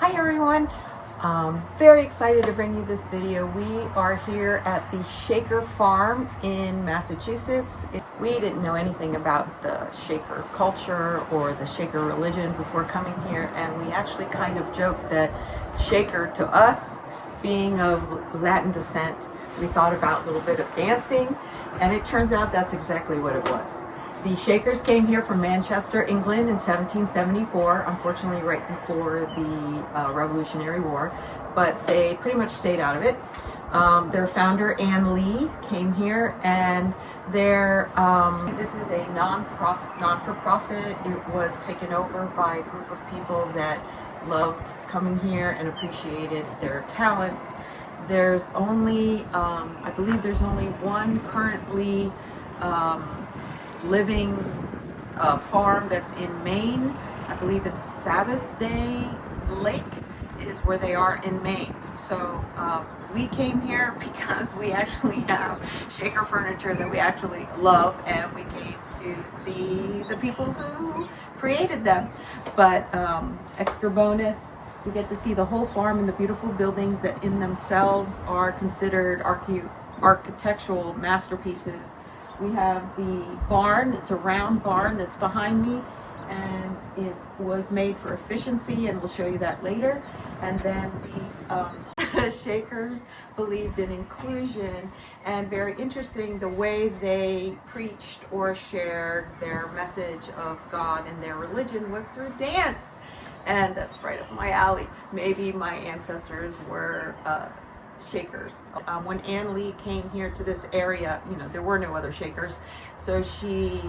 Hi everyone, very excited to bring you this video. We are here at the Shaker Farm in Massachusetts. We didn't know anything about the Shaker culture or the Shaker religion before coming here, and we actually kind of joked that Shaker to us, being of Latin descent, we thought about a little bit of dancing, and it turns out that's exactly what it was. The Shakers came here from Manchester, England in 1774, unfortunately right before the Revolutionary War, but they pretty much stayed out of it. Their founder, Anne Lee, came here, and this is a non-for-profit. It was taken over by a group of people that loved coming here and appreciated their talents. There's only, I believe there's only one currently living farm that's in Maine. I believe it's Sabbath Day Lake is where they are in Maine. So we came here because we actually have Shaker furniture that we actually love, and we came to see the people who created them. But extra bonus, we get to see the whole farm and the beautiful buildings that in themselves are considered architectural masterpieces. We have the barn. It's a round barn that's behind me, and it was made for efficiency, and we'll show you that later. And then the Shakers believed in inclusion, and very interesting, the way they preached or shared their message of God and their religion was through dance. And that's right up my alley. Maybe my ancestors were Shakers. When Anne Lee came here to this area, there were no other Shakers, so she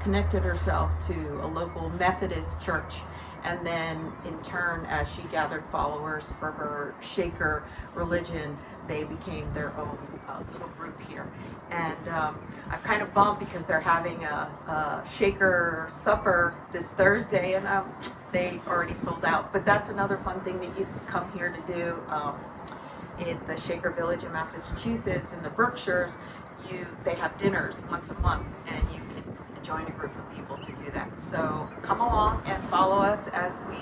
connected herself to a local Methodist church, and then in turn, as she gathered followers for her Shaker religion, they became their own little group here. And I'm kind of bummed because they're having a Shaker supper this Thursday, and they already sold out. But that's another fun thing that you can come here to do. In the Shaker Village in Massachusetts, in the Berkshires, they have dinners once a month, and you can join a group of people to do that. So come along and follow us as we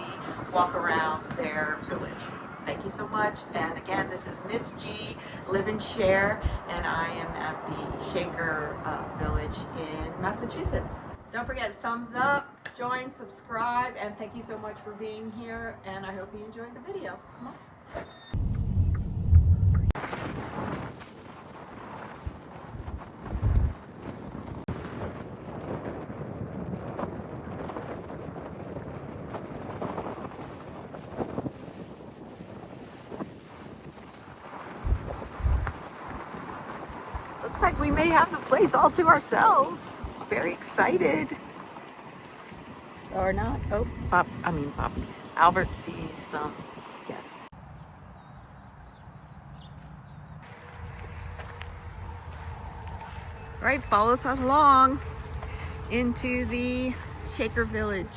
walk around their village. Thank you so much. And again, this is Miss G, Live and Share, and I am at the Shaker Village in Massachusetts. Don't forget, thumbs up, join, subscribe, and thank you so much for being here, and I hope you enjoyed the video. Come on. Looks like we may have the place all to ourselves. Very excited. Or not. Oh, Bobby. Albert sees some guests. All right, follow us along into the Shaker Village.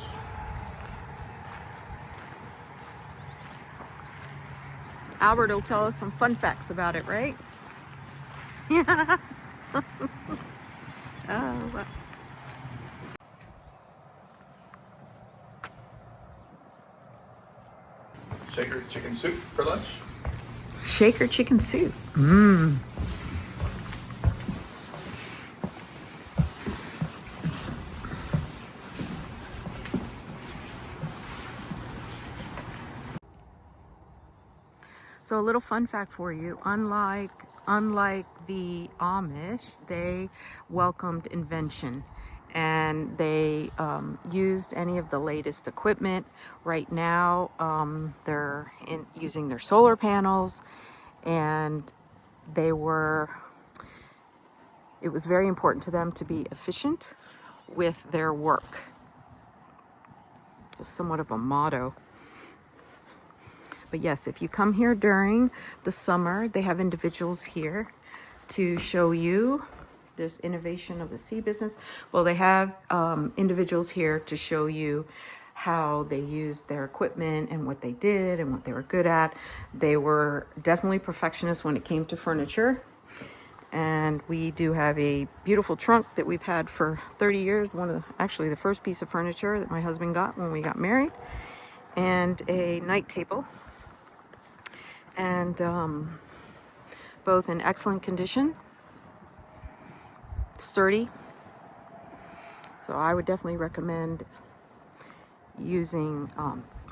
Albert will tell us some fun facts about it, right? Yeah. Oh, well. Shaker chicken soup for lunch? Shaker chicken soup. Mmm. So a little fun fact for you, unlike the Amish, they welcomed invention, and they used any of the latest equipment. Right now, they're using their solar panels, and it was very important to them to be efficient with their work. It was somewhat of a motto. But yes, if you come here during the summer, they have individuals here to show you this innovation of the sea business. Well, they have individuals here to show you how they used their equipment and what they did and what they were good at. They were definitely perfectionists when it came to furniture. And we do have a beautiful trunk that we've had for 30 years. Actually the first piece of furniture that my husband got when we got married. and a night table, and both in excellent condition, sturdy. So I would definitely recommend using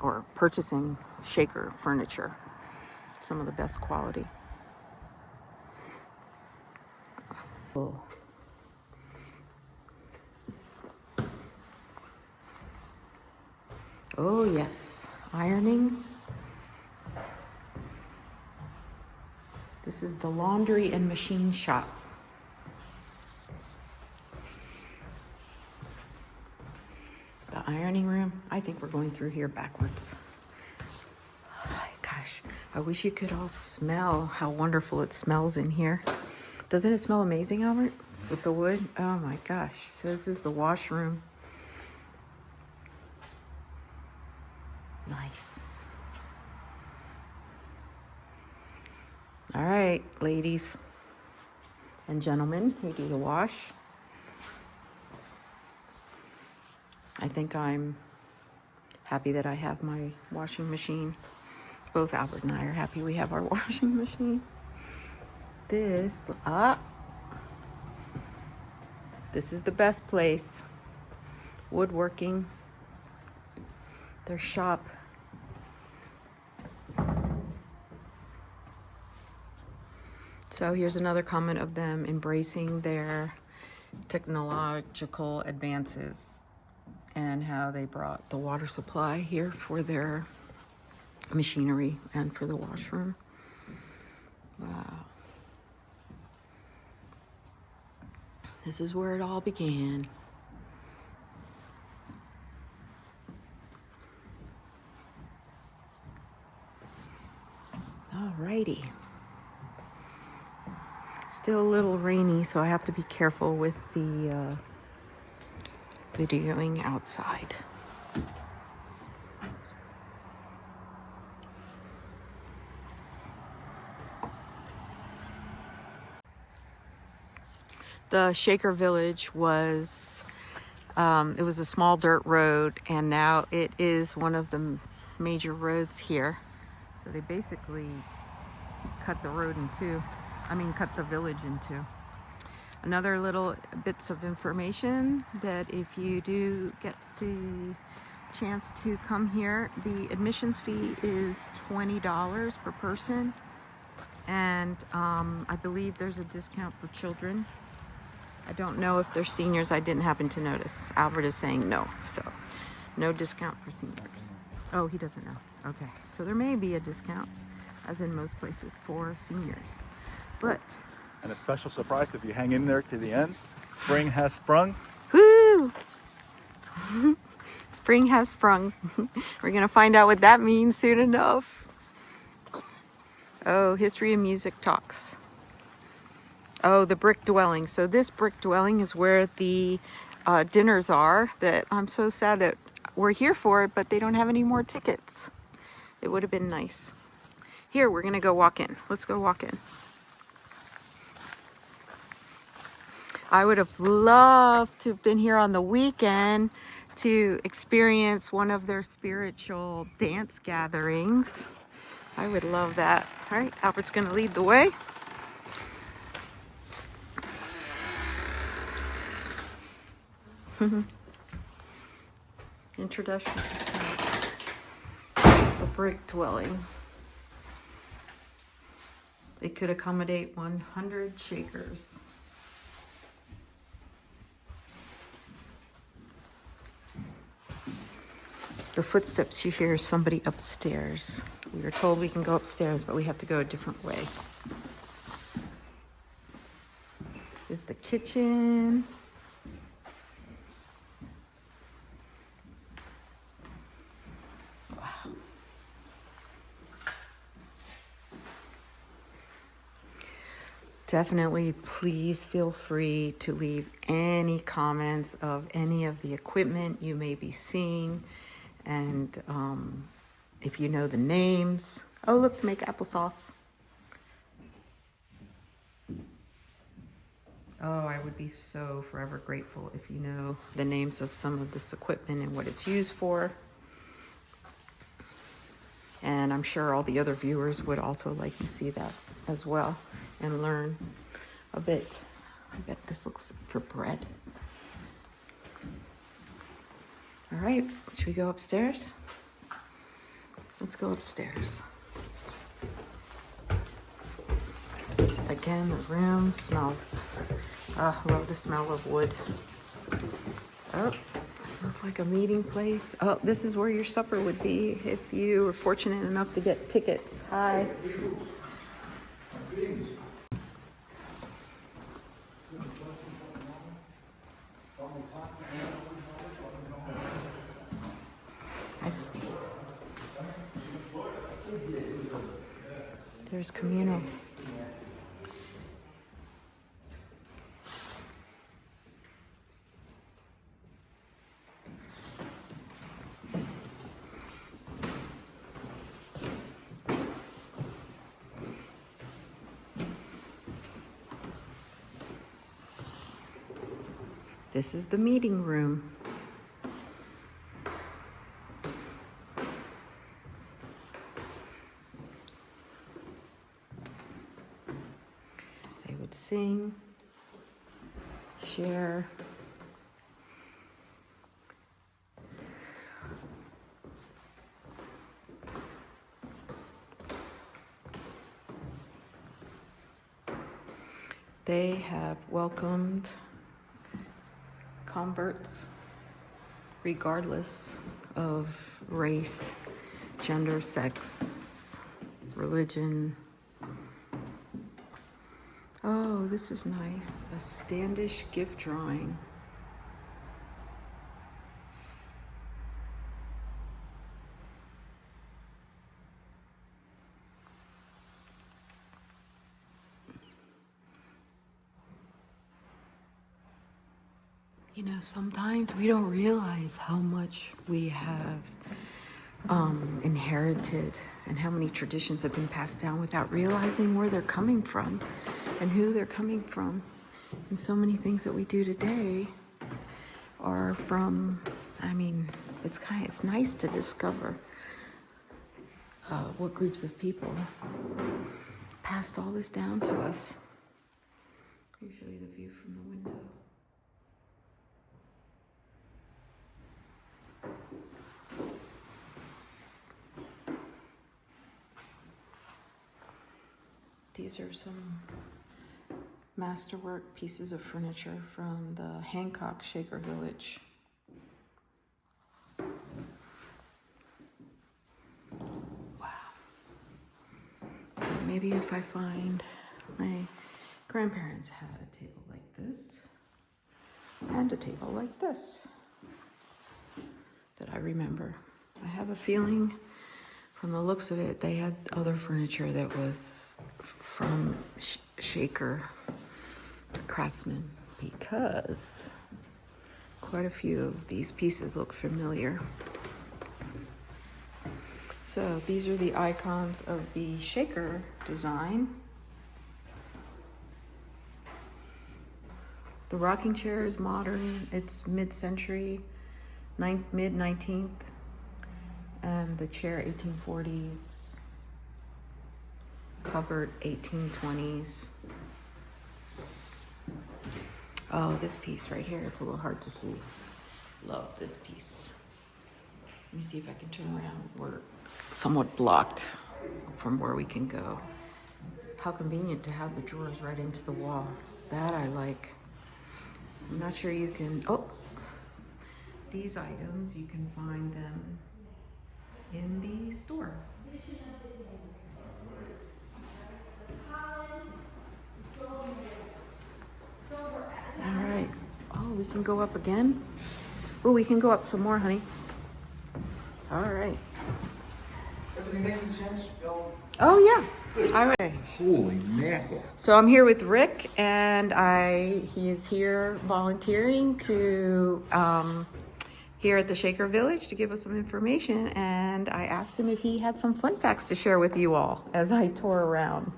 or purchasing Shaker furniture, some of the best quality. Oh. Oh yes, ironing. This is the laundry and machine shop. The ironing room. I think we're going through here backwards. Gosh, I wish you could all smell how wonderful it smells in here. Doesn't it smell amazing, Albert? With the wood? Oh my gosh. So this is the washroom. Nice. All right, ladies and gentlemen who do the wash. I think I'm happy that I have my washing machine. Both Albert and I are happy we have our washing machine. This is the best place. Woodworking. Their shop. So here's another comment of them embracing their technological advances and how they brought the water supply here for their machinery and for the washroom. Wow. This is where it all began. Alrighty. Still a little rainy, so I have to be careful with the videoing outside. The Shaker Village was, it was a small dirt road, and now it is one of the major roads here. So they basically cut the road in two. Cut the village in two. Another little bits of information that if you do get the chance to come here, the admissions fee is $20 per person. And I believe there's a discount for children. I don't know if they're seniors. I didn't happen to notice. Albert is saying no, so no discount for seniors. Oh, he doesn't know. Okay, so there may be a discount, as in most places, for seniors. But And a special surprise if you hang in there to the end. Spring has sprung. whoo! Spring has sprung. We're gonna find out what that means soon enough. Oh, history and music talks. Oh, the brick dwelling. So this brick dwelling is where the dinners are. That I'm so sad that we're here for it, but they don't have any more tickets. It would have been nice. Here, we're gonna go walk in. Let's go walk in. I would have loved to have been here on the weekend to experience one of their spiritual dance gatherings. I would love that. All right, Albert's gonna lead the way. Introduction to the brick dwelling. They could accommodate 100 Shakers. The footsteps you hear, somebody upstairs. We were told we can go upstairs, but we have to go a different way. This is the kitchen. Wow. Definitely, please feel free to leave any comments of any of the equipment you may be seeing. And if you know the names. Oh, look, to make applesauce. Oh, I would be so forever grateful if you know the names of some of this equipment and what it's used for. And I'm sure all the other viewers would also like to see that as well and learn a bit. I bet this looks for bread. All right, should we go upstairs? Let's go upstairs. Again, the room smells, I love the smell of wood. Oh, smells like a meeting place. Oh, this is where your supper would be if you were fortunate enough to get tickets. Hi. There's communal. This is the meeting room. They would sing, share. They have welcomed converts regardless of race, gender, sex, religion. Oh, this is nice. A Standish gift drawing. You know, sometimes we don't realize how much we have inherited and how many traditions have been passed down without realizing where they're coming from and who they're coming from. And so many things that we do today are from, I mean, it's nice to discover what groups of people passed all this down to us. Let me show you the view from the window. These are some masterwork pieces of furniture from the Hancock Shaker Village. Wow. So maybe if I find my grandparents had a table like this and a table like this that I remember. I have a feeling from the looks of it, they had other furniture that was from Shaker Craftsman, because quite a few of these pieces look familiar. So these are the icons of the Shaker design. The rocking chair is modern, it's mid-century, mid-19th, and the chair 1840s. Cupboard 1820s. Oh, this piece right here, it's a little hard to see. Love this piece. Let me see if I can turn around. We're somewhat blocked from where we can go. How convenient to have the drawers right into the wall. That I like. I'm not sure you can, oh, these items, you can find them in the store. All right. Oh, we can go up again? Oh, we can go up some more, honey. All right. Everything making sense, Bill? Oh, yeah. All right. Holy mackerel. So I'm here with Rick, and he is here volunteering to here at the Shaker Village to give us some information. And I asked him if he had some fun facts to share with you all as I tour around.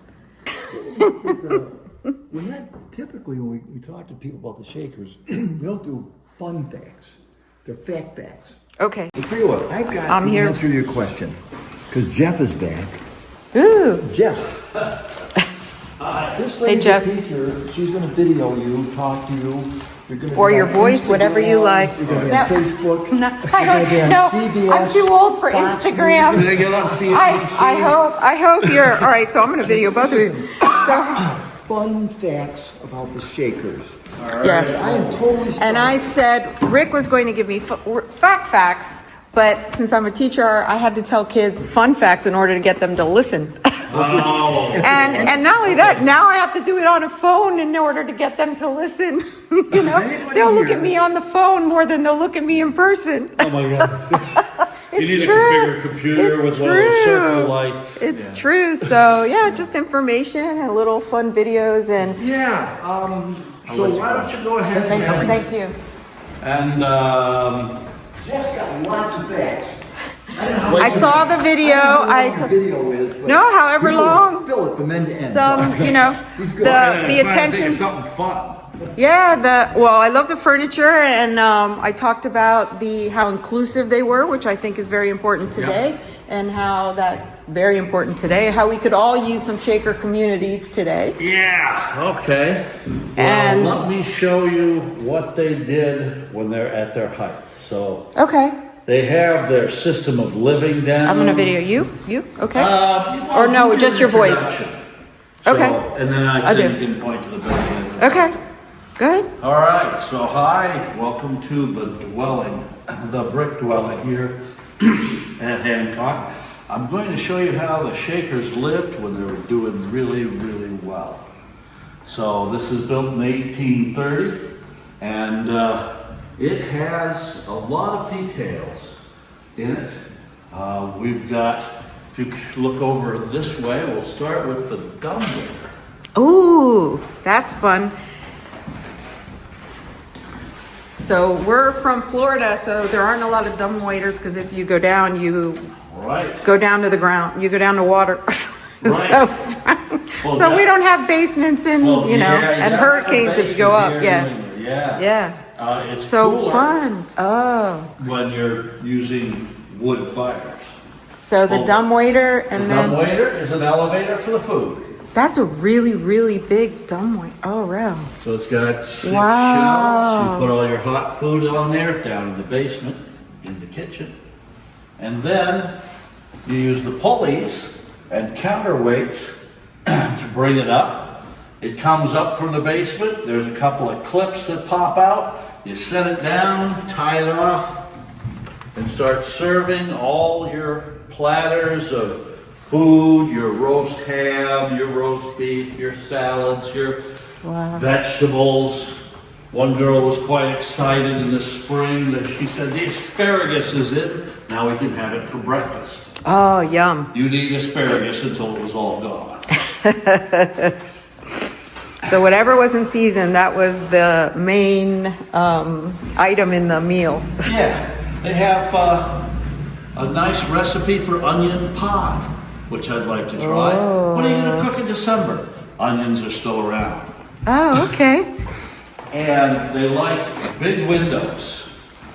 We're not typically, when we talk to people about the Shakers, we don't do fun facts. They're fact facts. Okay. I'll tell you what, I've got I'm the here. answer to your question. Because Jeff is back. Ooh. Jeff. This lady's Jeff. a teacher. She's going to video you, talk to you. You're gonna Or be your on voice, whatever you Instagram, like. You're going to be No. on Facebook. No, You're going to be on CBS. I'm too old for Fox Instagram. News. Did I get on CNBC? I hope you're all right. So I'm going to video both of you. So Fun facts about the Shakers. yes, I am totally stumped. and I said Rick was going to give me facts, but since I'm a teacher, I had to tell kids fun facts in order to get them to listen. Oh. And not only that, now I have to do it on a phone in order to get them to listen. You know, Anybody they'll look here? at me on the phone more than they'll look at me in person. Oh my God. It's You need true. a bigger computer It's with one of those true. circle lights. It's true. So yeah, just information and little fun videos and Yeah, so why don't you go ahead thank you. and, Jeff's got lots of facts. I saw the video. I don't know how long the video is, but No, however he will long. Fill it from end to end. Some, you know, He's good. the trying to think of attention. something fun. Yeah, well, I love the furniture, and I talked about how inclusive they were, which I think is very important today, and how very important today, how we could all use some shaker communities today. Yeah, okay. And- Well, let me show you what they did when they're at their height. So Okay, they have their system of living down. I'm gonna video you, okay? You Or no, do just an your voice. introduction. So, Okay. And then I I think do. you can point to the building. Okay, go ahead. All right, so hi, welcome to the dwelling, the brick dwelling here at Hancock. I'm going to show you how the Shakers lived when they were doing really, really well. So this is built in 1830, and it has a lot of details in it. We've got, if you look over this way, we'll start with the dumbwaiter. Ooh, that's fun. So we're from Florida, so there aren't a lot of dumb waiters because if you go down, you Right. go down to the ground. You go down to water. Right. Well, So we that- don't have basements and Well, you know yeah, and yeah, hurricanes if you go up. here Yeah, in England, yeah. yeah. It's So cooler fun. Oh, when you're using wood fires. so the Oh. dumb waiter and The then dumbwaiter is an elevator for the food. that's a really big dumb waiter. Oh wow. So it's got 6 Wow. shelves. You put all your hot food on there, down in the basement, in the kitchen. And then you use the pulleys and counterweights to bring it up. It comes up from the basement. There's a couple of clips that pop out. You set it down, tie it off, and start serving all your platters of food, your roast ham, your roast beef, your salads, your Wow. vegetables. One girl was quite excited in the spring that she said, the asparagus is in, now we can have it for breakfast. Oh yum. You'd eat asparagus until it was all gone. So whatever was in season, that was the main item in the meal. Yeah, they have a nice recipe for onion pie, which I'd like to try. What are you going to cook in December? Onions are still around. Oh, okay. And they like big windows.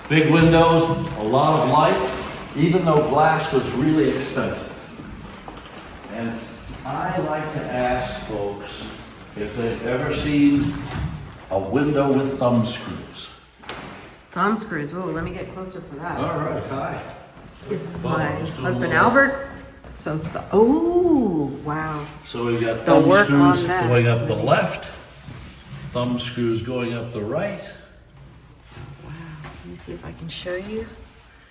Big windows, a lot of light, even though glass was really expensive. And I like to ask folks if they've ever seen a window with thumb screws. Thumb screws. Ooh, let me get closer for that. All right, hi. This is Well, my just do a husband little- Albert. So it's the oh wow. So we've got The thumb work on screws that. going up the left, thumb screws going up the right. Wow. Let me see if I can show you.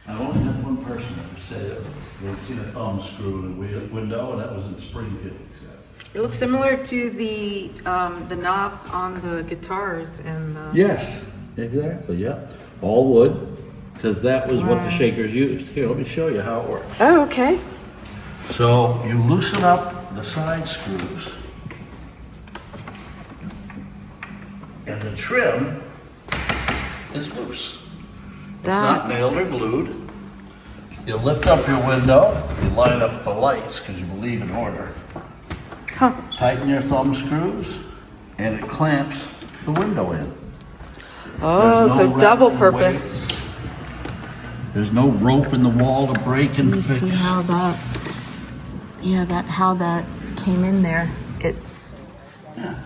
I've only had one person ever say that they'd seen a thumb screw in a window, and that was in Springfield, he said. It looks similar to the knobs on the guitars and the Yes, exactly, yep. All wood, because that was what the Shakers used. Here, let me show you how it works. Oh, okay. So you loosen up the side screws, and the trim is loose. It's not nailed or glued. You lift up your window, you line up the lights because you believe in order. Huh. Tighten your thumb screws, and it clamps the window in. Oh, There's so no double wrapping purpose. weights. There's no rope in the wall to break and Let me fix. see how that. Yeah, how that came in there.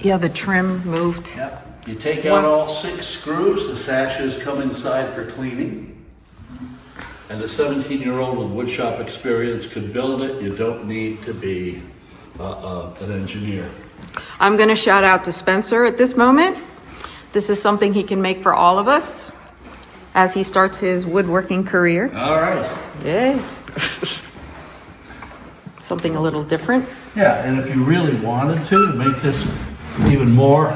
The trim moved. Yep. You take out all 6 screws, the sashes come inside for cleaning. And a 17-year-old with woodshop experience could build it. You don't need to be an engineer. I'm going to shout out to Spencer at this moment. This is something he can make for all of us as he starts his woodworking career. All right. Yay. Something a little different. Yeah, and if you really wanted to make this even more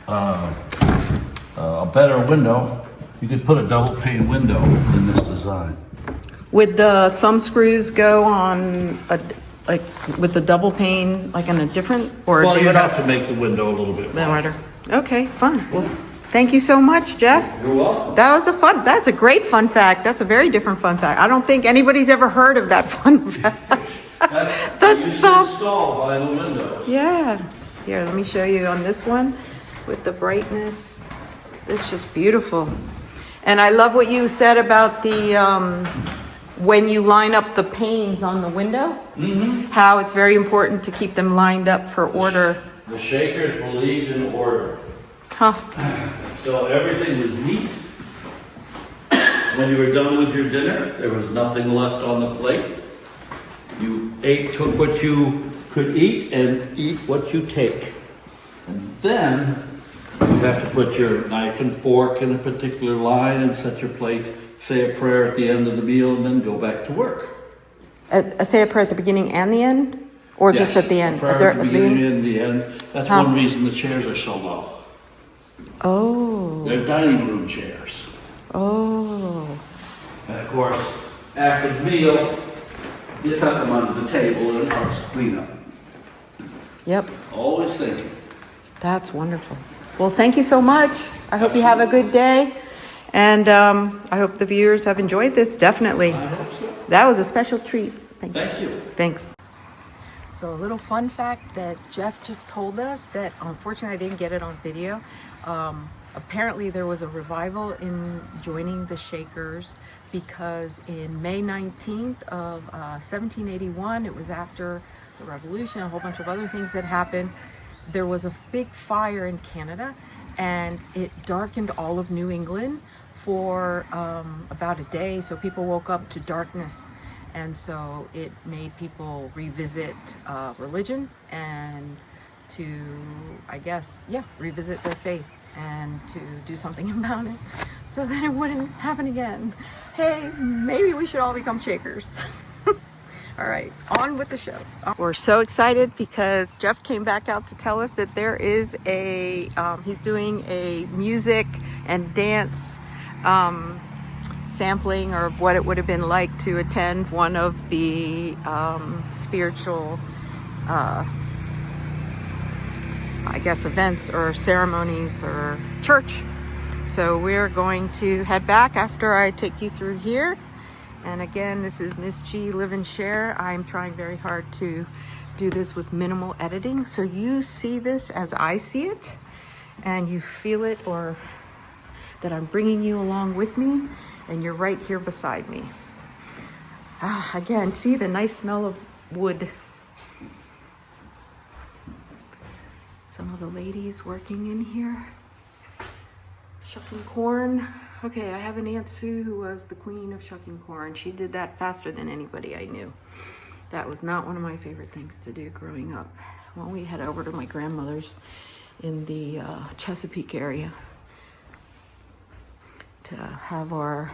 a better window, you could put a double pane window in this design. Would the thumb screws go on with the double pane, like in a different, or Well, do you'd it have to make the window a little bit wider. Okay, fun. Well, thank you so much, Jeff. You're welcome. That's a great fun fact. That's a very different fun fact. I don't think anybody's ever heard of that fun fact. That's used to install vinyl windows. Yeah. Here, let me show you on this one with the brightness. It's just beautiful. And I love what you said about the when you line up the panes on the window, how it's very important to keep them lined up for order. The Shakers believed in order. Huh. So everything was neat. When you were done with your dinner, there was nothing left on the plate. You took what you could eat and eat what you take. And then you have to put your knife and fork in a particular line and set your plate, say a prayer at the end of the meal, and then go back to work. Say a prayer at the beginning and the end? Or just Yes, at the end? a prayer at the beginning and the end. That's one reason the chairs are so low. Oh. They're dining room chairs. Oh. And of course, after the meal, you tuck them under the table and it helps clean up. Yep. Always thinking. That's wonderful. Well, thank you so much. I hope you have a good day. And I hope the viewers have enjoyed this. Definitely. I hope so. That was a special treat. Thanks. Thank you. Thanks. So a little fun fact that Jeff just told us that unfortunately I didn't get it on video. Apparently there was a revival in joining the Shakers because in May 19th of 1781, it was after the Revolution, a whole bunch of other things that happened. There was a big fire in Canada and it darkened all of New England for about a day. So people woke up to darkness. And so it made people revisit religion and to, I guess, revisit their faith and to do something about it so that it wouldn't happen again. Hey, maybe we should all become Shakers. All right, on with the show. We're so excited because Jeff came back out to tell us that there is he's doing a music and dance sampling or what it would have been like to attend one of the spiritual, I guess, events or ceremonies or church. So we're going to head back after I take you through here. And again, this is Miss G Live and Share. I'm trying very hard to do this with minimal editing. So you see this as I see it and you feel it, or that I'm bringing you along with me. And you're right here beside me. Again, see the nice smell of wood. Some of the ladies working in here, shucking corn. Okay, I have an Aunt Sue who was the queen of shucking corn. She did that faster than anybody I knew. That was not one of my favorite things to do growing up. When we head over to my grandmother's in the Chesapeake area to have our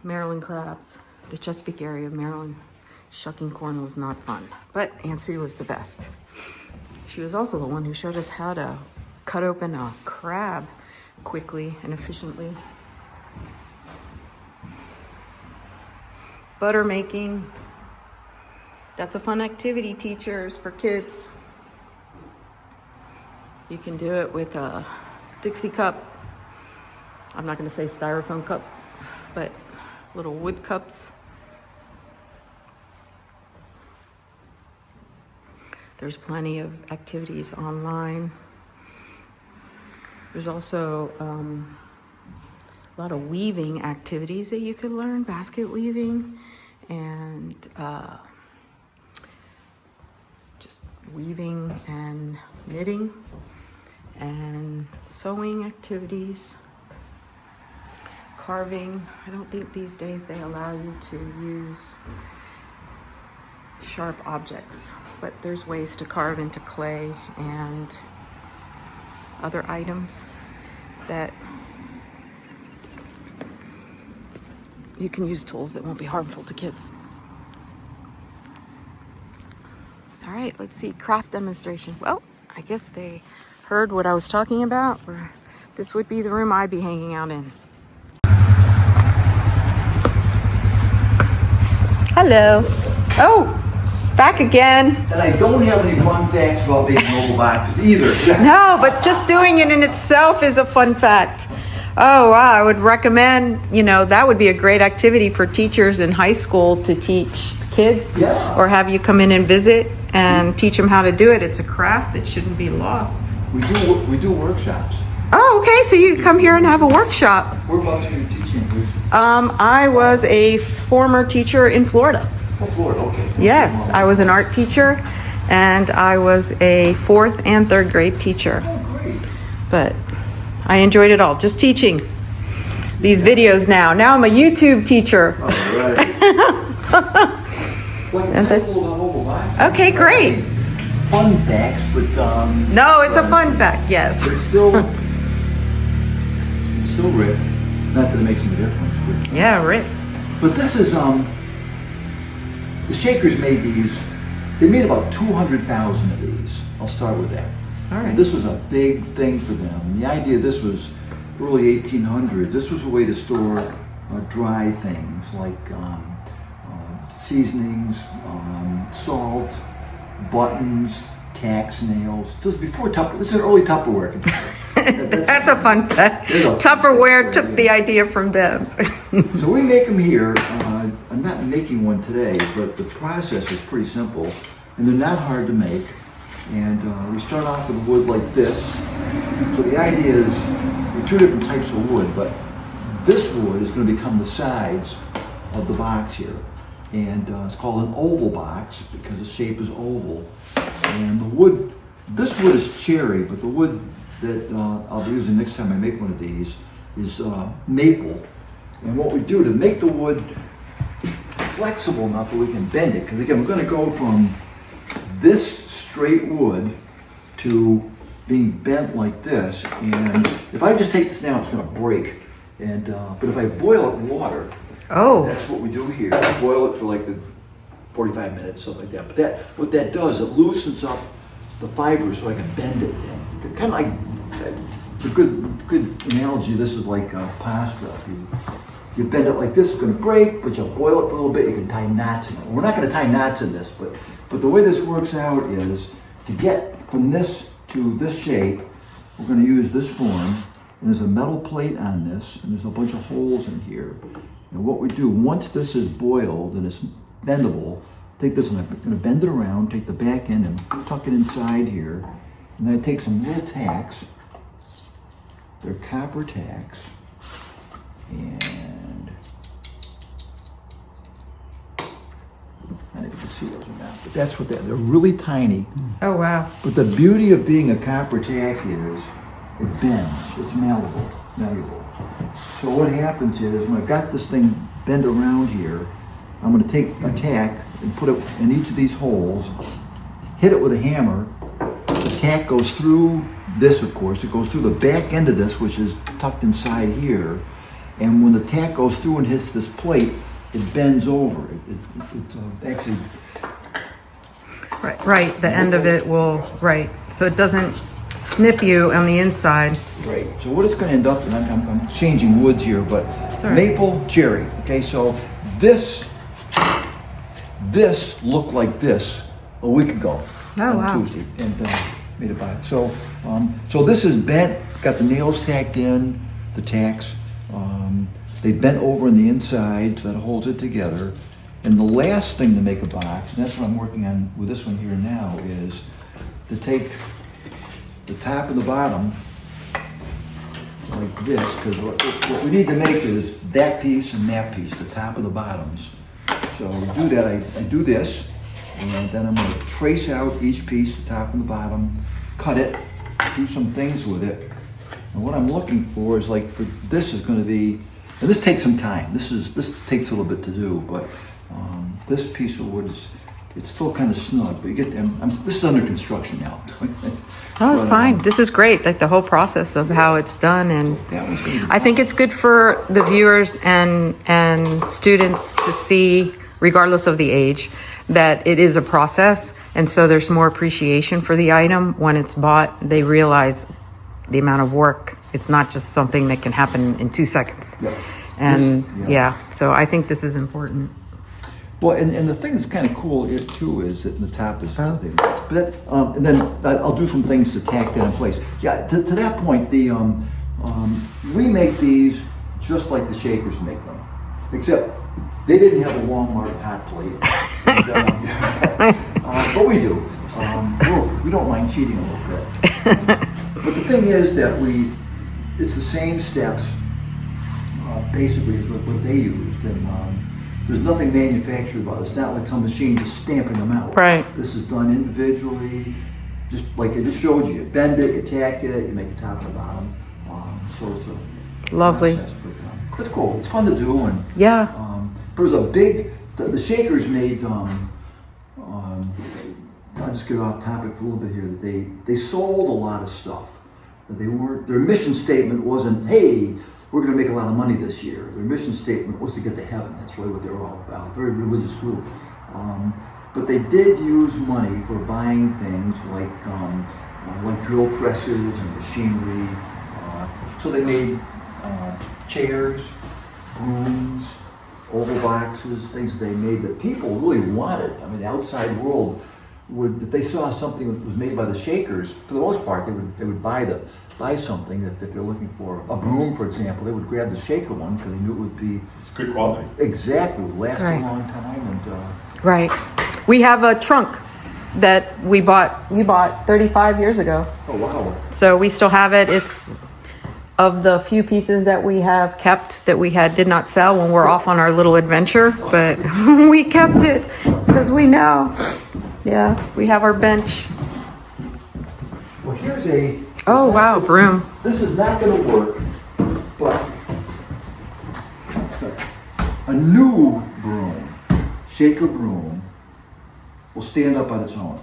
Maryland crabs. The Chesapeake area of Maryland, shucking corn was not fun, but Aunt Sue was the best. She was also the one who showed us how to cut open a crab quickly and efficiently. Butter making. That's a fun activity, teachers, for kids. You can do it with a Dixie cup. I'm not going to say styrofoam cup, but little wood cups. There's plenty of activities online. There's also a lot of weaving activities that you could learn, basket weaving and weaving and knitting and sewing activities, carving. I don't think these days they allow you to use sharp objects, but there's ways to carve into clay and other items that you can use tools that won't be harmful to kids. All right, let's see, craft demonstration. Well, I guess they heard what I was talking about, or this would be the room I'd be hanging out in. Hello. Oh, back again. And I don't have any fun facts about making mobile boxes either. No, but just doing it in itself is a fun fact. Oh, wow. I would recommend, that would be a great activity for teachers in high school to teach kids. Yeah. Or have you come in and visit and teach them how to do it. It's a craft that shouldn't be lost. We do workshops. Oh, okay. So you come here and have a workshop. Whereabouts are you teaching? I was a former teacher in Florida. Oh, Florida, okay. Yes, I was an art teacher, and I was a 4th and 3rd grade teacher. Oh, great. But I enjoyed it all, just teaching these videos now. Now I'm a YouTube teacher. All right. Okay, great. Fun facts, but No, it's a fun fact, yes. it's still Rick. Not that it makes any difference, Yeah, Rick. but this is the Shakers made these. They made about 200,000 of these. I'll start with that. All right. This was a big thing for them. And the idea of this was early 1800s. This was a way to store dry things like seasonings, salt, buttons, tacks, nails. This is before Tupperware. This is an early Tupperware container. That's a fun fact. You know. Tupperware took the idea from them. So we make them here. I'm not making one today, but the process is pretty simple, and they're not hard to make. And we start off with wood like this. So the idea is there are two different types of wood, but this wood is going to become the sides of the box here. And it's called an oval box because the shape is oval. And the wood, this wood is cherry, but the wood that I'll be using next time I make one of these is maple. And what we do to make the wood flexible enough that we can bend it, because again, we're going to go from this straight wood to being bent like this. And if I just take this now, it's going to break. And but if I boil it in water, Oh, that's what we do here. Boil it for like 45 minutes, something like that. But what that does, it loosens up the fiber so I can bend it. And it's kind of like a good analogy. This is like pasta. You bend it like this, it's going to break, but you'll boil it for a little bit. You can tie knots in it. We're not going to tie knots in this, but the way this works out is to get from this to this shape, we're going to use this form. And there's a metal plate on this, and there's a bunch of holes in here. And what we do, once this is boiled and it's bendable, take this one, I'm going to bend it around, take the back end and tuck it inside here. And then I take some little tacks. They're copper tacks. And I don't know if you can see those or not, but that's what they're really tiny. oh wow. But the beauty of being a copper tack is it bends, it's malleable. So what happens is when I've got this thing bent around here, I'm going to take a tack and put it in each of these holes, hit it with a hammer. The tack goes through this, of course. It goes through the back end of this, which is tucked inside here. And when the tack goes through and hits this plate, it bends over. It actually... Right. The end of it will, so it doesn't snip you on the inside. Right. So what it's going to end up, and I'm changing woods here, but right. Maple, cherry. Okay, so this looked like this a week ago on wow. Tuesday, and made it by. So this is bent. Got the nails tacked in, the tacks. They bent over on the inside, so that holds it together. And the last thing to make a box, and that's what I'm working on with this one here now, is to take the top and the bottom like this, because what we need to make is that piece and that piece, the top and the bottoms. So we do that, I do this, And then I'm gonna trace out each piece, the top and the bottom, cut it, do some things with it. And what I'm looking for is like, this is gonna be, and this takes some time. This takes a little bit to do, but this piece of wood is, it's still kind of snug, but you get them, this is under construction now. Oh, it's fine. This is great, like the whole process of how it's done, and That one's gonna be I think it's good for the viewers and students to see, regardless of the age, that it is a process, and so there's more appreciation for the item when it's bought. They realize the amount of work. It's not just something that can happen in 2 seconds. Yeah. And Yeah. so I think this is important. Well, and the thing that's kind of cool here too is that the top is something, but that, and then I'll do some things to tack that in place. Yeah, to that point, we make these just like the Shakers make them, except they didn't have a Walmart hot plate, but we do. We don't mind cheating a little bit. But the thing is that it's the same steps, basically, as what they used, and there's nothing manufactured about it. It's not like some machine just stamping them out. Right. This is done individually, just like I just showed you. You bend it, you tack it, you make a top and a bottom. So it's a Lovely. process, but it's cool. It's fun to do, and Yeah. there was a big. The Shakers made. I'll just get off topic for a little bit here. That they sold a lot of stuff. But they weren't. Their mission statement wasn't, "Hey, we're going to make a lot of money this year." Their mission statement was to get to heaven. That's really what they were all about. A very religious group. But they did use money for buying things like drill presses and machinery. So they made chairs, brooms, oval boxes, things that they made that people really wanted. I mean, the outside world would, if they saw something that was made by the Shakers, for the most part, they would buy something that if they're looking for a broom, for example, they would grab the Shaker one because they knew it would be It's good quality. exactly would last Right. a long time. And Right. We have a trunk that you bought 35 years ago. oh wow, So we still have it. It's of the few pieces that we have kept that we did not sell when we're off on our little adventure, but we kept it because we know. Yeah, we have our bench. well here's a. Oh wow, broom. This is not going to work, but a new broom, Shaker broom, will stand up on its own.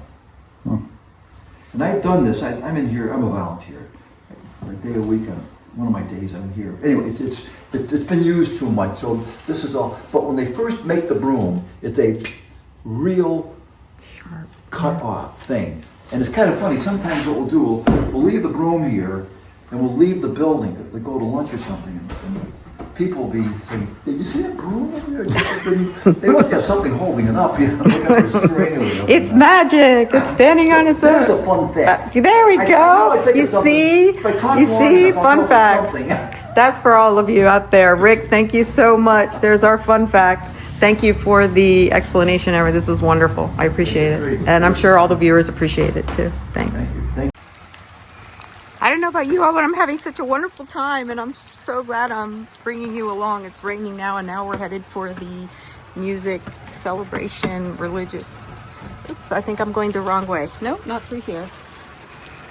And I've done this. I'm in here. I'm a volunteer. A day a week, one of my days I'm here. Anyway, it's been used too much. So this is all. But when they first make the broom, it's a real Sharp. cut off thing. And it's kind of funny. Sometimes what we'll do, we'll leave the broom here, and we'll leave the building to go to lunch or something. And people will be saying, "Did you see that broom over there?" They must have something holding it up. You know, they got this string or whatever. It's magic. It's standing on its There's own. a fun fact. There we I go. think You of something. see? If I talk You long see? enough, I'll Fun come up with facts. something. That's for all of you out there. Rick, thank you so much. There's our fun fact. Thank you for the explanation, Erin. This was wonderful. I appreciate it. And I'm sure all the viewers appreciate it too. Thanks. Thank you. I don't know about you all, but I'm having such a wonderful time, and I'm so glad I'm bringing you along. It's raining now, and now we're headed for the music celebration, religious. Oops, I think I'm going the wrong way. Nope, not through here.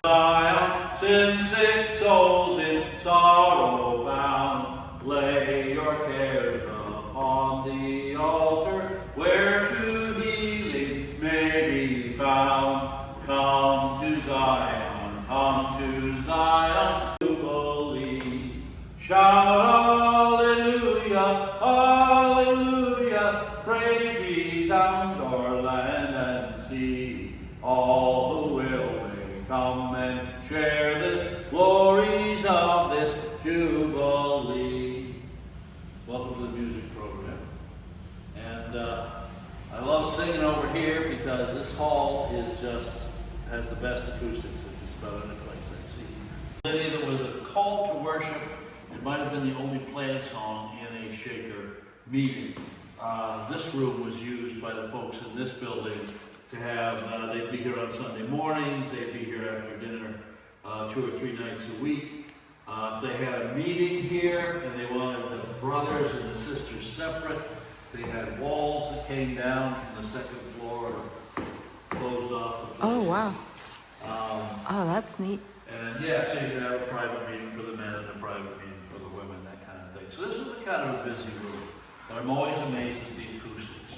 Zion, sin sick souls in sorrow bound, lay your cares upon the altar, where true healing may be found. Come to Zion, Jubilee. Shout hallelujah, hallelujah, praise resounds o'er land and sea. All who will may come and share the glories of this Jubilee. Welcome to the music program. And I love singing over here because this hall has the best acoustics of just about any place I see. There was a call to worship. It might have been the only planned song in a Shaker meeting. This room was used by the folks in this building to have, they'd be here on Sunday mornings, they'd be here after dinner 2 or 3 nights a week. If they had a meeting here and they wanted the brothers and the sisters separate, they had walls that came down from the second floor wow. Oh, that's neat. And yeah, so you can have a private meeting for the men and a private meeting for the women, that kind of thing. So this is a kind of a busy room. But I'm always amazed at the acoustics.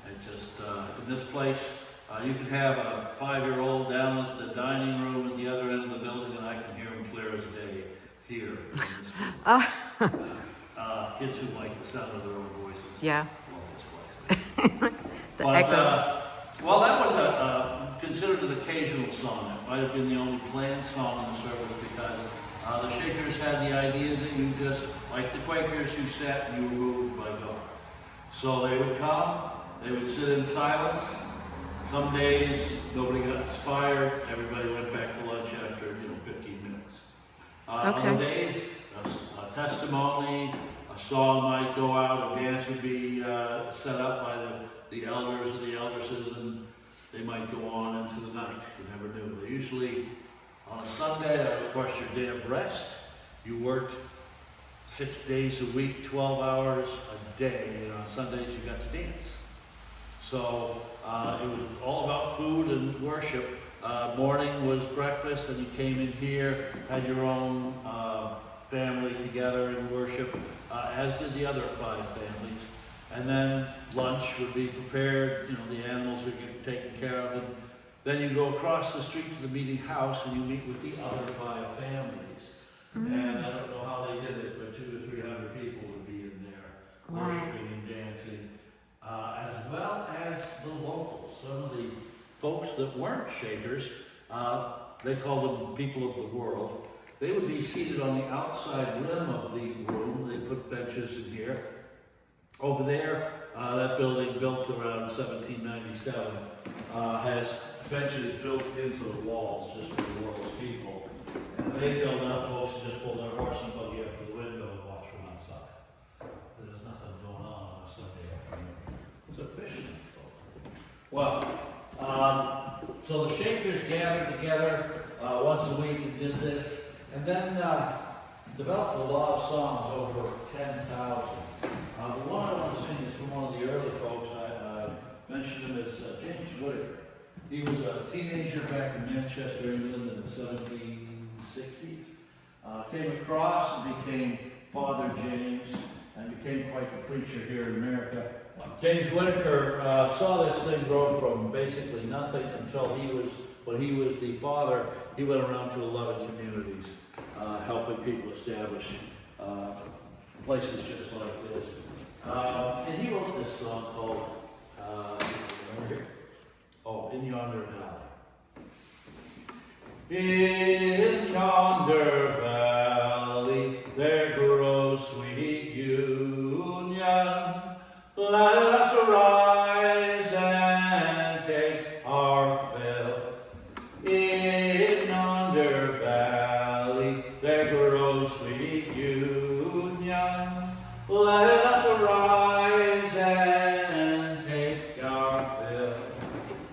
It just, in this place, you can have a 5-year-old down at the dining room at the other end of the building, and I can hear them clear as day here. In this room. Kids who like the sound of their own voices. Yeah. Love this place. The But, echo. well, that was considered an occasional song. It might have been the only planned song in the service because the Shakers had the idea that you just, like the Quakers, you sat and you were moved by God. So they would come, they would sit in silence. Some days nobody got inspired. Everybody went back to lunch after 15 minutes. Okay. Other days, a testimony, a song might go out, a dance would be set up by the elders or the eldresses, and they might go on into the night. You never knew. They usually, on a Sunday, that was of course your day of rest. You worked 6 days a week, 12 hours a day, and on Sundays you got to dance. So it was all about food and worship. Morning was breakfast, and you came in here, had your own family together in worship, as did the other 5 families. And then lunch would be prepared, the animals would get taken care of. And then you go across the street to the meeting house and you meet with the other 5 families. And I don't know how they did it, but 200 to 300 people would be in there worshiping and dancing, as well as the locals. Some of the folks that weren't Shakers, they called them people of the world. They would be seated on the outside rim of the room. They put benches in here. Over there, that building built around 1797 has benches built into the walls just for the world's people. And they filled up, folks just pulled their horse and buggy up to the window and watched from outside. There's nothing going on a Sunday afternoon. It's a fisherman's boat. Well, so the Shakers gathered together once a week and did this, and then developed a lot of songs, over 10,000. The one I want to sing is from one of the early folks. I mentioned him as James Whittaker. He was a teenager back in Manchester, England in the 1760s. Came across and became Father James and became quite the preacher here in America. James Whittaker saw this thing grow from basically nothing until when he was the father, he went around to 11 communities, helping people establish places just like this. And he wrote this song called, In Yonder Valley. In yonder valley there grows sweet union. Let us arise and take our fill. In yonder valley there grows sweet union. Let us arise and take our fill.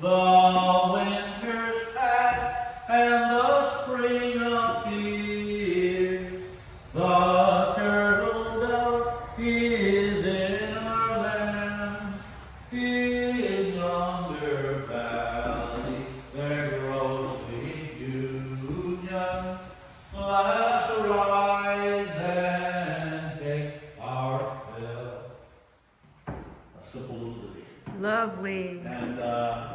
The winter's past and the spring appear. The turtle dove is in our land. In yonder valley there grows sweet union. Let us arise and take our fill. A simple little ditty. Lovely. And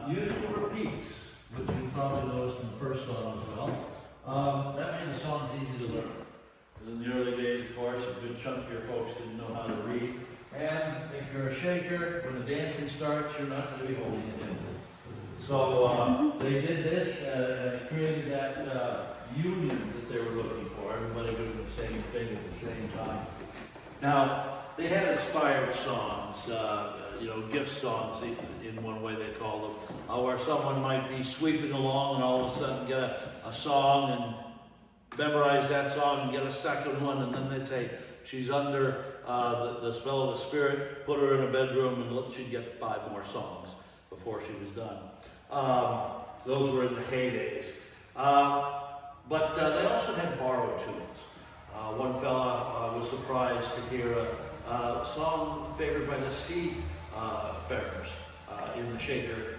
usually repeats, which you probably noticed in the first song as well. That made the songs easy to learn. Because in the early days, of course, a good chunk of your folks didn't know how to read. And if you're a Shaker, when the dancing starts, you're not going to be holding it in. So they did this and it created that union that they were looking for. Everybody doing the same thing at the same time. Now, they had inspired songs, gift songs in one way they call them, where someone might be sweeping along and all of a sudden get a song and memorize that song and get a second one, and then they say, she's under the spell of the Spirit, put her in a bedroom and she'd get 5 more songs before she was done. Those were in the heydays. But they also had borrowed tunes. One fella was surprised to hear a song favored by the seafarers in the Shaker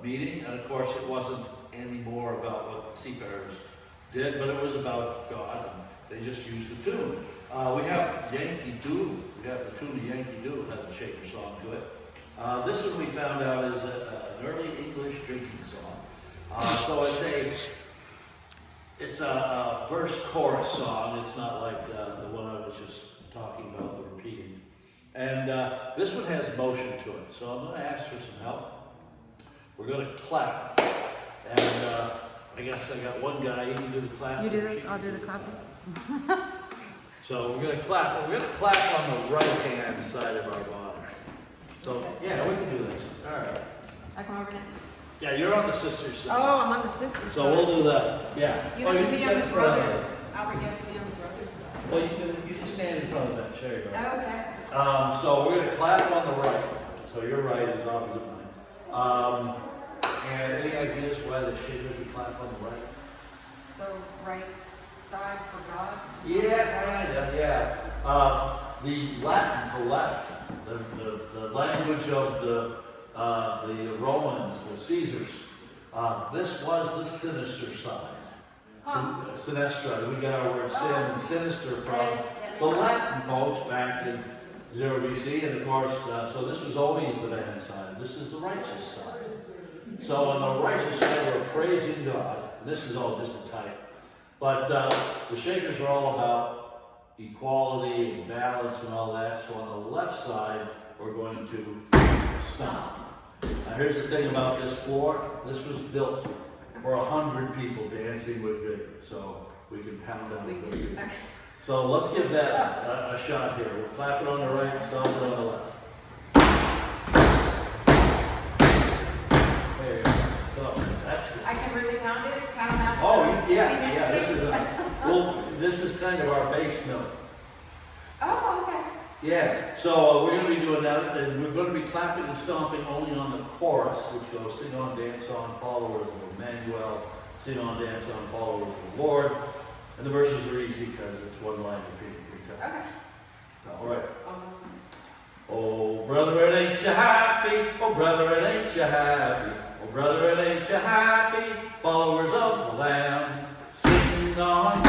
meeting, and of course it wasn't any more about what the seafarers did, but it was about God, and they just used the tune. We have Yankee Doodle. We have the tune of Yankee Doodle, has a shaker song to it. This one we found out is an early English drinking song. So it's a verse chorus song. It's not like the one I was just talking about, the repeating. And this one has motion to it. So I'm going to ask for some help. We're going to clap. And I guess I got one guy, he can do the clap. You do this, I'll do the clapping. So we're going to clap. We're going to clap on the right hand side of our bodies. So yeah, we can do this. All right. I come over now? Yeah, you're on the sister's side. Oh, I'm on the sister's side. So we'll do that. Yeah. You Oh, have to can be stand on the in front of brothers. us. Albert, you have to be on the brothers side. Well, you just stand in front of that chair. Okay. So we're going to clap on the right. So your right is opposite mine. And any ideas why the shakers would clap on the right? So right side for God? Yeah, kind of, yeah. The Latin for left, the language of the Romans, the Caesars, this was the sinister side. Sinistra, we get our word sin and sinister from the Latin folks back in 0 BC, and of course, so this was always the bad side. This is the righteous side. So on the righteous side, we're praising God. And this is all just a type. But the Shakers are all about equality and balance and all that. So on the left side, we're going to stomp. Now here's the thing about this floor. This was built for 100 people dancing with vigor. So we can pound on it. Okay. So let's give that a shot here. We'll clap it on the right, stomp it on the left. There you go. So that's good. I can really pound it? Pound out? Oh, yeah. This is kind of our bass note. Oh, okay. Yeah. So we're going to be doing that, and we're going to be clapping and stomping only on the chorus, which goes sing on, dance on, followers of Emmanuel, sing on, dance on, followers of the Lord. And the verses are easy because it's one line repeated 3 times. Okay. So, all right. Oh, brethren, ain't you happy? Oh, brethren, ain't you happy? Oh, brethren, ain't you happy? Followers of the Lamb. Sing on,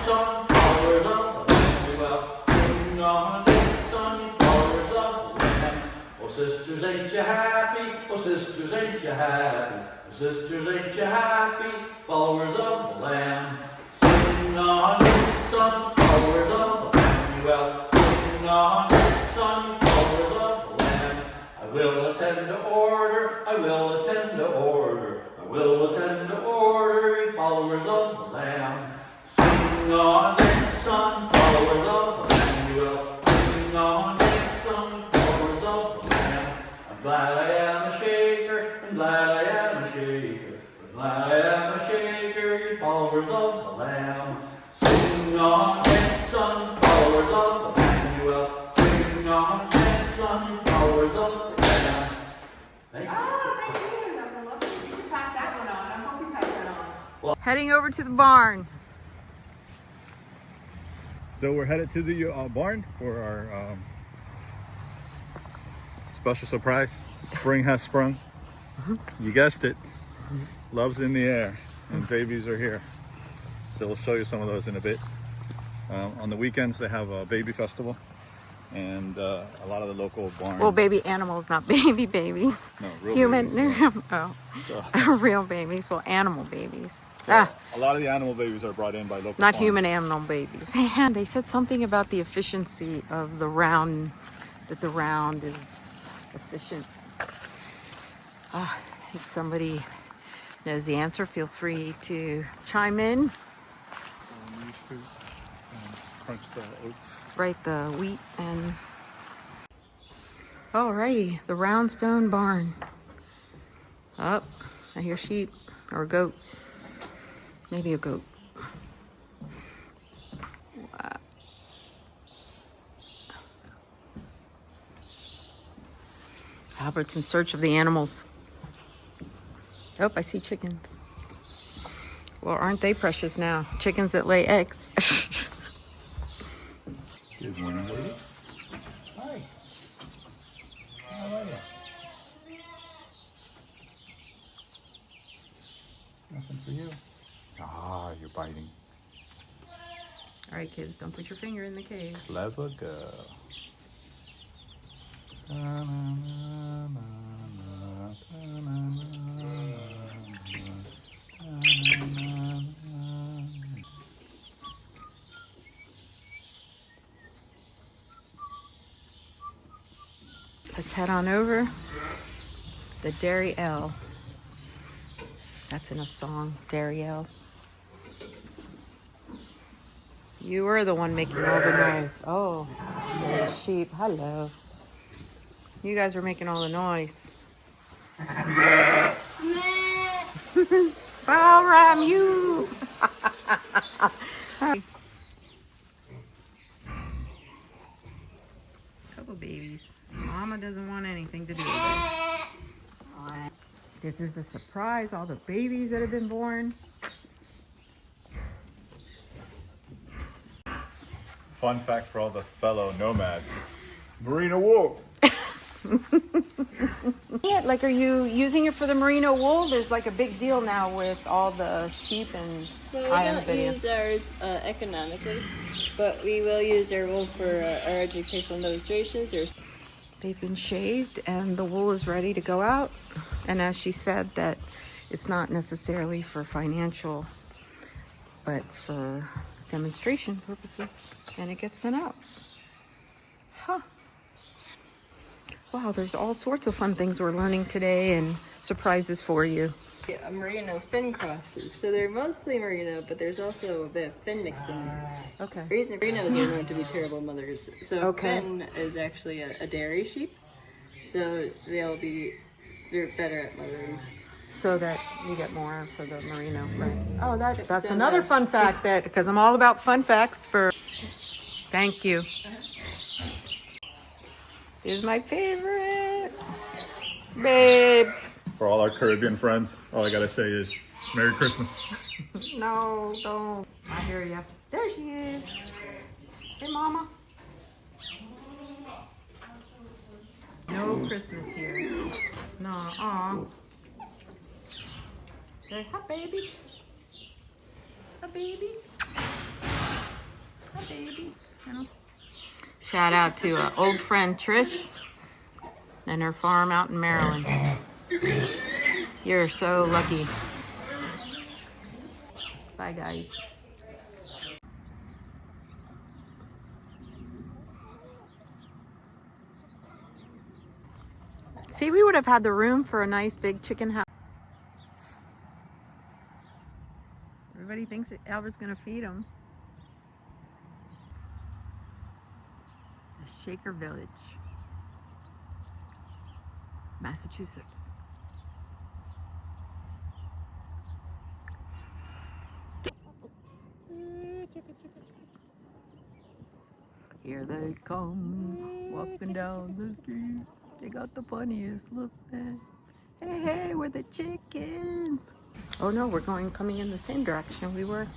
son, followers of the Lamb. Well, sing on, son, followers of the Lamb. Oh, sisters, ain't you happy? Oh, sisters, ain't you happy? Oh, sisters, ain't you happy? Followers of the Lamb. Sing on, son, followers of the Lamb. Well, sing on, son, followers of the Lamb. I will attend to order, I will attend to order, I will attend to order, ye followers of the Lamb. Sing on, son, followers of the Lamb. You will sing on, son, followers of the Lamb. I'm glad I am a shaker, I'm glad I am a shaker, I'm glad I am a shaker, ye followers of the Lamb. Sing on, son, followers of the Lamb. You will sing on, son, followers of the Lamb. Thank you. Oh, thank you. That was lovely. You should pass that one on. I hope you pass that on. Well, heading over to the barn. So we're headed to the barn for our special surprise. Spring has sprung. You guessed it. Love's in the air and babies are here. So we'll show you some of those in a bit. On the weekends they have a baby festival, and a lot of the local barns. Well, baby animals, not baby babies. No, real Human, babies, yeah. oh, So, real babies. Well, animal babies. so a lot of the animal babies are brought in by local Not farms. human animal babies. And they said something about the efficiency of the round, that the round is efficient. If somebody knows the answer, feel free to chime in. Use to crunch the oats. Right, the wheat and... Alrighty, the round stone barn. Oh, I hear sheep or a goat. Maybe a goat. Wow. Albert's in search of the animals. Oh, I see chickens. Well, aren't they precious now? Chickens that lay eggs. Good morning, ladies. Hi. How are you? Something for you. Ah, you're biting. All right, kids, don't put your finger in the cave. Clever girl. Let's head on over the Dairy L. That's in a song, Dairy L. You were the one making all the noise. Oh, the sheep. Hello. You guys were making all the noise. I'll ram you. Couple babies. Mama doesn't want anything to do with it. This is the surprise, all the babies that have been born. Fun fact for all the fellow nomads. Merino wool. Yeah, like, are you using it for the merino wool? There's like a big deal now with all the sheep and Well, we don't use ours economically, but we will use our wool for our educational demonstrations. They've been shaved and the wool is ready to go out. And as she said, that it's not necessarily for financial, but for demonstration purposes. And it gets sent out. Huh. Wow, there's all sorts of fun things we're learning today and surprises for you. Merino fin crosses, so they're mostly merino, but there's also a bit of fin mixed in there. Okay. The reason merinos are known to be terrible mothers. So Okay. fin is actually a dairy sheep, so they're better at mothering. So that you get more for the merino, right? Oh, that's So another fun fact, that because I'm all about fun facts for. Thank you. This is my favorite, babe. For all our Caribbean friends, all I gotta say is Merry Christmas. No, don't. I hear ya. There she is. Hey, Mama. No Christmas here. No, aw. Say, hi, baby. Hi, baby. Hi, baby. You know. Shout out to old friend Trish and her farm out in Maryland. You're so lucky. Bye, guys. See, we would have had the room for a nice big chicken house. Everybody thinks that Albert's gonna feed them. The Shaker Village, Massachusetts. Here they come, walking down the street. They got the funniest look, man. Hey, hey, we're the chickens. Oh no, we're coming in the same direction we were.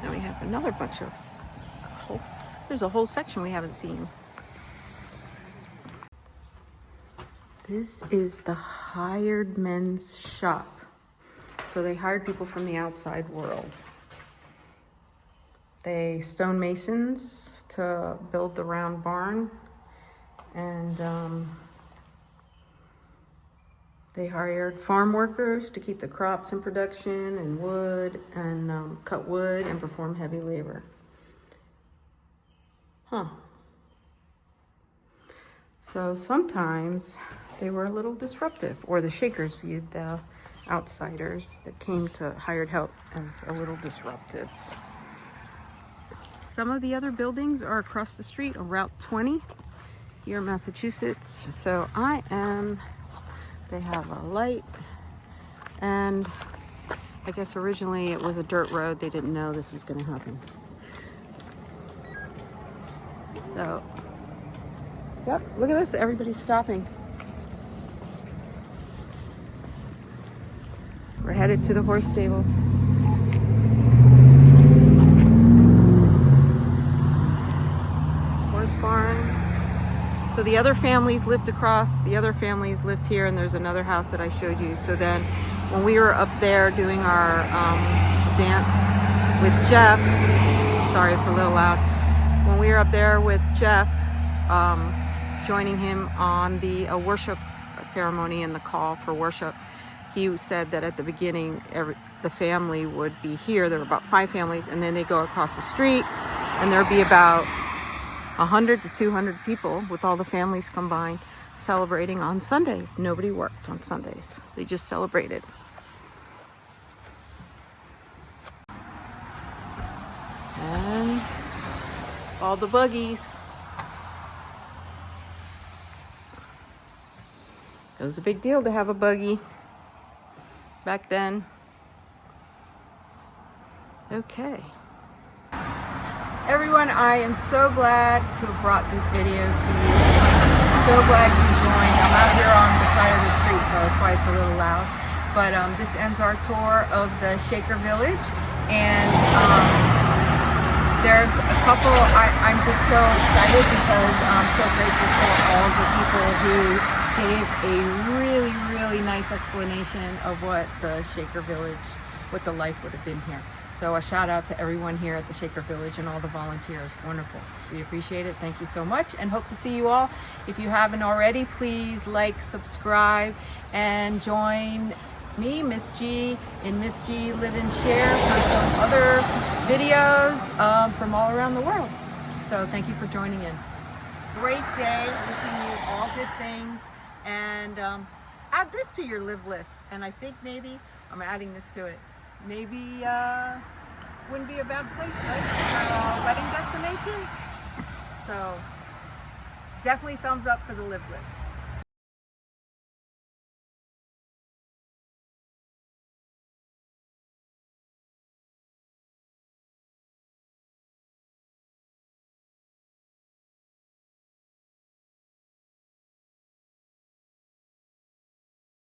Now we have another bunch of, there's a whole section we haven't seen. This is the hired men's shop. So they hired people from the outside world. They stonemasons to build the round barn, and they hired farm workers to keep the crops in production, and wood, and cut wood and perform heavy labor. Huh. So sometimes they were a little disruptive, or the Shakers viewed the outsiders that came to hired help as a little disruptive. Some of the other buildings are across the street on Route 20 here in Massachusetts. So they have a light, and I guess originally it was a dirt road. They didn't know this was going to happen. So, yep, look at this. Everybody's stopping. We're headed to the horse stables. Horse barn. So the other families lived across, the other families lived here, and there's another house that I showed you. So then when we were up there doing our dance with Jeff, sorry it's a little loud, when we were up there with Jeff, joining him on the worship ceremony and the call for worship, he said that at the beginning the family would be here. There were about 5 families, and then they go across the street and there'd be about 100 to 200 people with all the families combined celebrating on Sundays. Nobody worked on Sundays. They just celebrated. And all the buggies. It was a big deal to have a buggy back then. Okay. Everyone, I am so glad to have brought this video to you. So glad you joined. I'm out here on the side of the street, so that's why it's a little loud. But this ends our tour of the Shaker Village. And there's a couple, I'm just so excited because I'm so grateful for all the people who gave a really, really nice explanation of what the Shaker Village, what the life would have been here. So a shout out to everyone here at the Shaker Village and all the volunteers. Wonderful. We appreciate it. Thank you so much, and hope to see you all. If you haven't already, please like, subscribe, and join me, Miss G, in Miss G Live and Share for some other videos from all around the world. So thank you for joining in. Great day. Wishing you all good things. And add this to your live list. And I think maybe I'm adding this to it. Maybe wouldn't be a bad place, right, for a wedding destination. So definitely thumbs up for the live list.